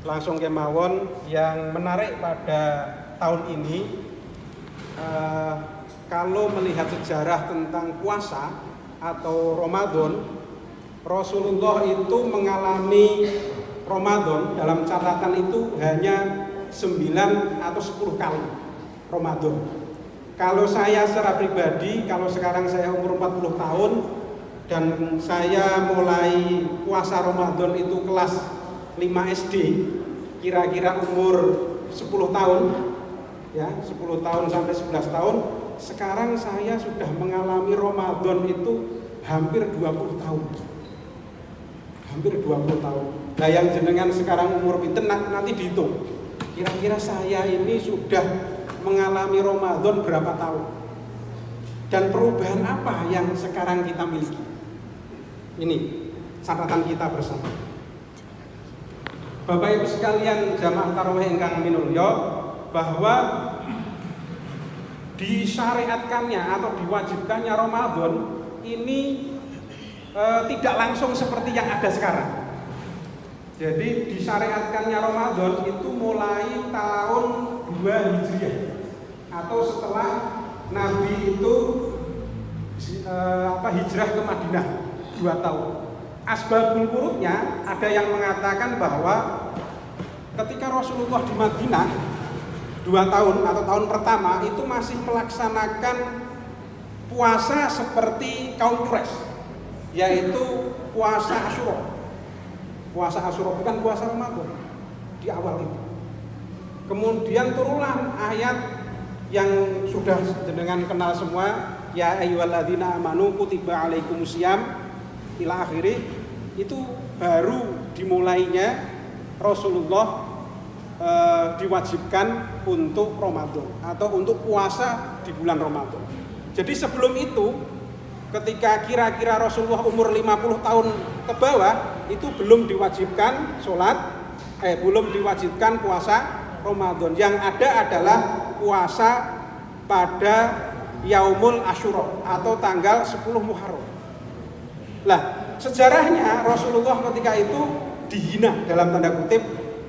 langsung kemawon yang menarik pada tahun ini. Kalau melihat sejarah tentang puasa atau Ramadan, Rasulullah itu mengalami Ramadan dalam catatan itu hanya 9 atau 10 kali Ramadan. Kalau saya secara pribadi, kalau sekarang saya umur 40 tahun dan saya mulai puasa Ramadan itu kelas 5 SD, kira-kira umur 10 tahun, ya 10 tahun sampai 11 tahun. Sekarang saya sudah mengalami Ramadan itu hampir 20 tahun. Hampir 20 tahun. Nah yang jenengan sekarang umur pinten nanti dihitung. Kira-kira saya ini sudah mengalami Ramadan berapa tahun? Dan perubahan apa yang sekarang kita miliki? Ini catatan kita bersama. Bapak Ibu sekalian jamaah tarawih ingkang minulya, bahwa disyariatkannya atau diwajibkannya Ramadan ini tidak langsung seperti yang ada sekarang. Jadi disyariatkannya Ramadan itu mulai tahun 2 Hijriah atau setelah Nabi itu hijrah ke Madinah 2 tahun. Asbabul wurudnya ada yang mengatakan bahwa ketika Rasulullah di Madinah 2 tahun atau tahun pertama itu masih melaksanakan puasa seperti kaum Quraisy, yaitu puasa Asyura. Puasa Asyura bukan puasa Ramadan di awal itu. Kemudian turunlah ayat yang sudah jenengan kenal semua, ya ayyuhalladzina amanu kutiba alaikumusiyam ila akhiri. Itu baru dimulainya Rasulullah diwajibkan untuk Ramadan atau untuk puasa di bulan Ramadan. Jadi sebelum itu, ketika kira-kira Rasulullah umur 50 tahun ke bawah, itu belum diwajibkan belum diwajibkan puasa Ramadan. Yang ada adalah puasa pada Yaumul Asyura atau tanggal 10 Muharram. Lah, sejarahnya Rasulullah ketika itu dihina dalam tanda kutip,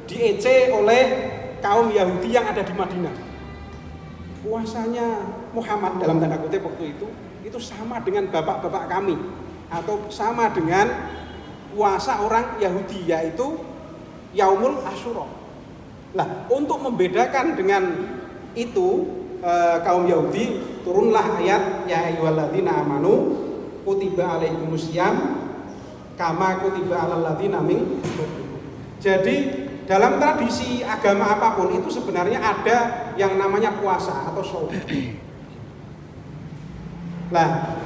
diece oleh kaum Yahudi yang ada di Madinah. Puasanya Muhammad dalam tanda kutip waktu itu sama dengan bapak-bapak kami atau sama dengan puasa orang Yahudi, yaitu Yaumul Asyura. Nah, untuk membedakan dengan itu kaum Yahudi, turunlah ayat ya ayyuhalladzina amanu kutiba alaikumusiyam kama kutiba alal ladzina min qablikum. Jadi dalam tradisi agama apapun itu sebenarnya ada yang namanya puasa atau shaum. Nah,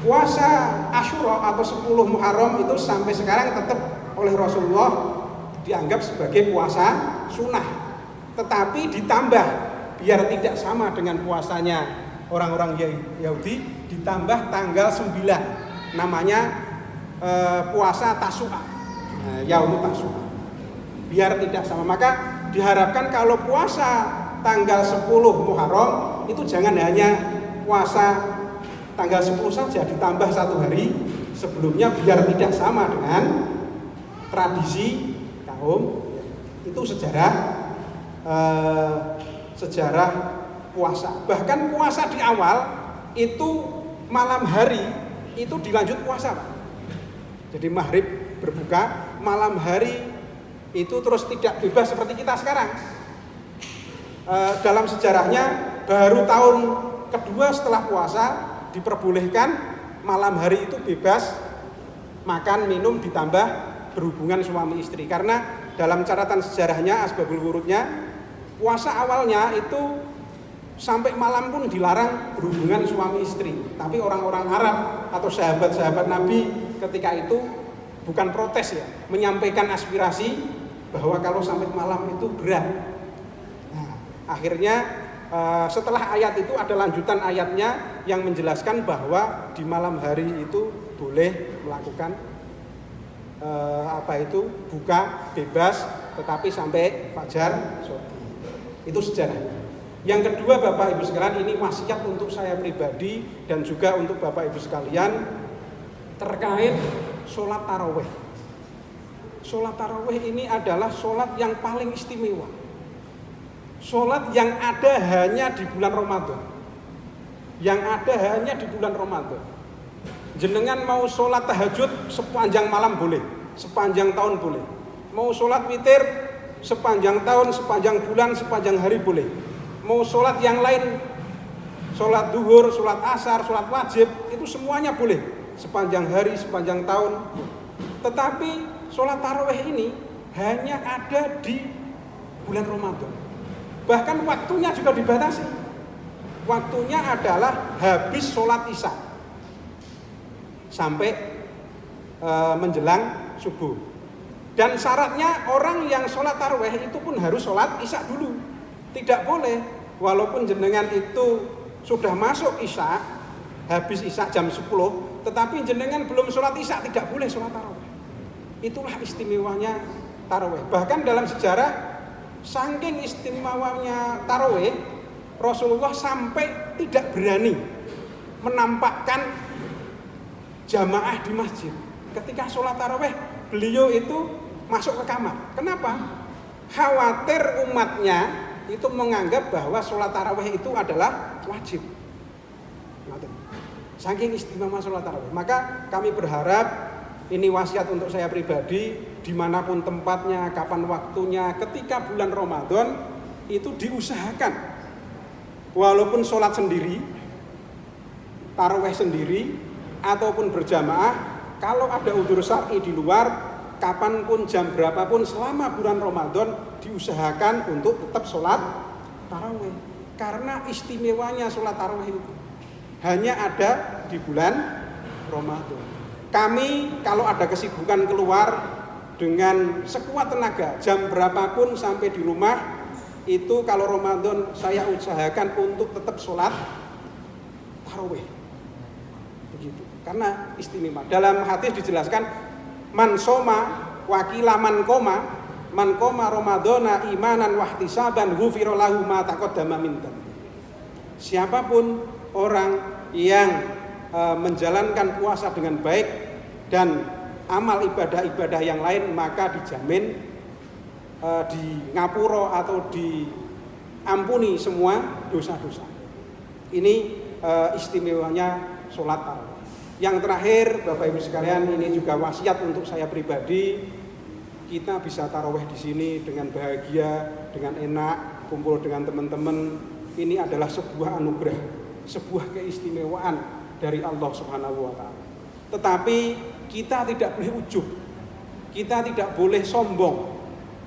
puasa Asyura atau 10 Muharram itu sampai sekarang tetap oleh Rasulullah dianggap sebagai puasa sunnah. Tetapi ditambah biar tidak sama dengan puasanya orang-orang Yahudi, ditambah tanggal 9 namanya puasa Tasu'a, Yaumut Tasu'a. Biar tidak sama, maka diharapkan kalau puasa tanggal 10 Muharram itu jangan hanya puasa tanggal 10 saja, ditambah 1 hari sebelumnya biar tidak sama dengan tradisi kaum. Itu sejarah puasa. Bahkan puasa di awal itu malam hari itu dilanjut puasa, Pak. Jadi maghrib berbuka, malam hari itu terus tidak bebas seperti kita sekarang. Dalam sejarahnya baru tahun kedua setelah puasa diperbolehkan malam hari itu bebas makan, minum, ditambah berhubungan suami istri. Karena dalam catatan sejarahnya, asbabul wurudnya, puasa awalnya itu sampai malam pun dilarang berhubungan suami istri. Tapi orang-orang Arab atau sahabat-sahabat Nabi ketika itu bukan protes ya, menyampaikan aspirasi bahwa kalau sampai malam itu berat. Nah, akhirnya setelah ayat itu ada lanjutan ayatnya yang menjelaskan bahwa di malam hari itu boleh melakukan buka bebas, tetapi sampai fajar subuh. Itu sejarahnya. Yang kedua, Bapak Ibu sekalian, ini wasiat untuk saya pribadi dan juga untuk Bapak Ibu sekalian terkait sholat tarawih. sholat tarawih ini adalah sholat yang paling istimewa. Sholat yang ada hanya di bulan Ramadan. Yang ada hanya di bulan Ramadan. Jenengan mau sholat tahajud sepanjang malam boleh, sepanjang tahun boleh. Mau sholat witir sepanjang tahun, sepanjang bulan, sepanjang hari boleh. Mau sholat yang lain, sholat duhur, sholat asar, sholat wajib, itu semuanya boleh. Sepanjang hari, sepanjang tahun. Tetapi sholat tarawih ini hanya ada di bulan Ramadan. Bahkan waktunya juga dibatasi. Waktunya adalah habis sholat isya sampai menjelang subuh. Dan syaratnya orang yang sholat tarawih itu pun harus sholat isya dulu. Tidak boleh, walaupun jenengan itu sudah masuk isya, habis isya jam 10, tetapi jenengan belum sholat isya, tidak boleh sholat tarawih. Itulah istimewanya tarawih. Bahkan dalam sejarah, saking istimewanya tarawih, Rasulullah sampai tidak berani menampakkan jamaah di masjid. Ketika sholat tarawih, beliau itu masuk ke kamar. Kenapa? Khawatir umatnya itu menganggap bahwa sholat tarawih itu adalah wajib. Saking istimewa sholat tarawih. Maka kami berharap, ini wasiat untuk saya pribadi, dimanapun tempatnya, kapan waktunya, ketika bulan Ramadan itu diusahakan, walaupun sholat sendiri, tarawih sendiri, ataupun berjamaah, kalau ada udzur syar'i di luar, kapanpun, jam berapapun, selama bulan Ramadan diusahakan untuk tetap sholat tarawih. Karena istimewanya sholat tarawih itu hanya ada di bulan Ramadan. Kami kalau ada kesibukan keluar dengan sekuat tenaga, jam berapapun sampai di rumah, itu kalau Ramadan saya usahakan untuk tetap sholat tarawih. Begitu. Karena istimewa. Dalam hadis dijelaskan, man soma wakila man koma Ramadana imanan wahtisaban ghufira lahu ma taqaddama min dhanbi. Siapapun orang yang menjalankan puasa dengan baik dan amal ibadah-ibadah yang lain, maka dijamin di ngapura atau diampuni semua dosa-dosa. Ini istimewanya sholat tarawih. Yang terakhir, Bapak Ibu sekalian, ini juga wasiat untuk saya pribadi. Kita bisa tarawih di sini dengan bahagia, dengan enak, kumpul dengan teman-teman. Ini adalah sebuah anugerah, sebuah keistimewaan dari Allah Subhanahu wa taala. Tetapi kita tidak boleh ujub. Kita tidak boleh sombong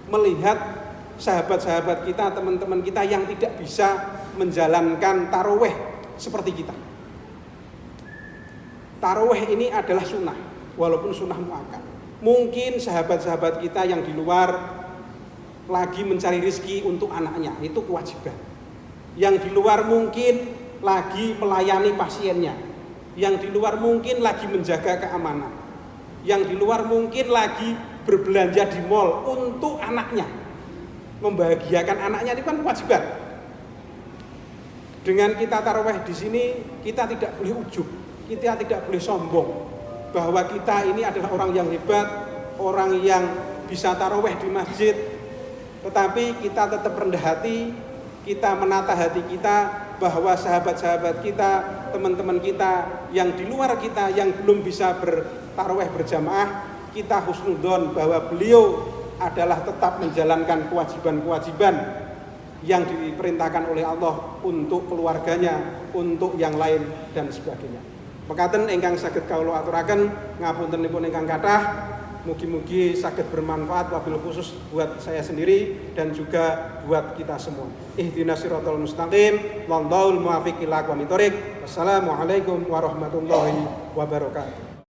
melihat sahabat-sahabat kita, teman-teman kita yang tidak bisa menjalankan tarawih seperti kita. Tarawih ini adalah sunnah, walaupun sunnah muakkad. Mungkin sahabat-sahabat kita yang di luar lagi mencari rezeki untuk anaknya, itu kewajiban. Yang di luar mungkin lagi melayani pasiennya. Yang di luar mungkin lagi menjaga keamanan. Yang di luar mungkin lagi berbelanja di mal untuk anaknya. Membahagiakan anaknya itu kan kewajiban. Dengan kita tarawih di sini, kita tidak boleh ujub, kita tidak boleh sombong bahwa kita ini adalah orang yang hebat, orang yang bisa tarawih di masjid. Tetapi kita tetap rendah hati, kita menata hati kita bahwa sahabat-sahabat kita, teman-teman kita yang di luar kita yang belum bisa bertarawih berjamaah, kita husnudzon bahwa beliau adalah tetap menjalankan kewajiban-kewajiban yang diperintahkan oleh Allah untuk keluarganya, untuk yang lain dan sebagainya. Mekaten ingkang saged kawula aturaken, ngapuntenipun ingkang kathah. Mugi-mugi saged bermanfaat, wabil khusus buat saya sendiri dan juga buat kita semua. Ihdinas siratal mustaqim, wallahul muwaffiq ila aqwamit thoriq. Wassalamualaikum warahmatullahi wabarakatuh.